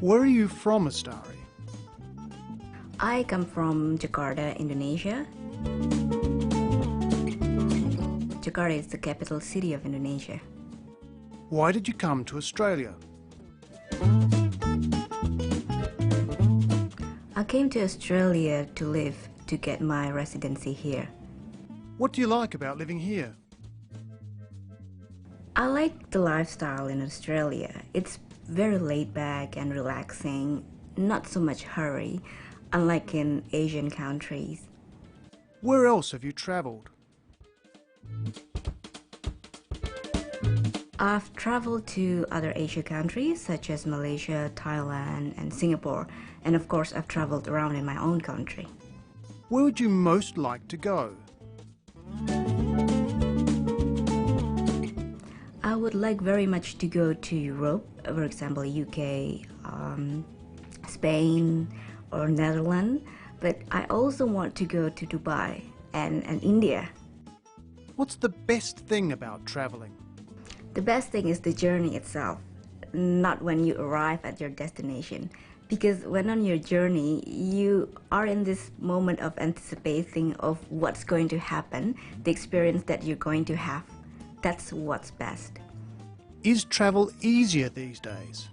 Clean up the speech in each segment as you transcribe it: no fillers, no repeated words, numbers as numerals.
Where are you from, Astari? I come from Jakarta, Indonesia. Jakarta is the capital city of Indonesia. Why did you come to Australia? I came to Australia to live, to get my residency here. What do you like about living here? I like the lifestyle in Australia. It's very laid back and relaxing, not so much hurry, unlike in Asian countries. Where else have you travelled? I've traveled to other Asian countries such as Malaysia, Thailand, and Singapore, and of course I've traveled around in my own country. Where would you most like to go? I would like very much to go to Europe, for example UK, Spain or Netherlands, but I also want to go to Dubai and India. What's the best thing about travelling? The best thing is the journey itself, not when you arrive at your destination. Because when on your journey, you are in this moment of anticipating of what's going to happen, the experience that you're going to have. That's what's best. Is travel easier these days?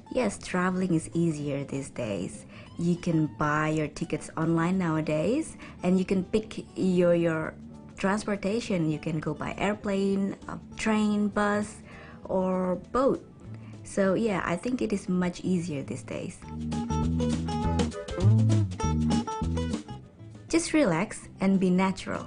Yes, traveling is easier these days. You can buy your tickets online nowadays, and you can pick your transportation. You can go by airplane, train, bus, or boat. So yeah, I think it is much easier these days. Just relax and be natural.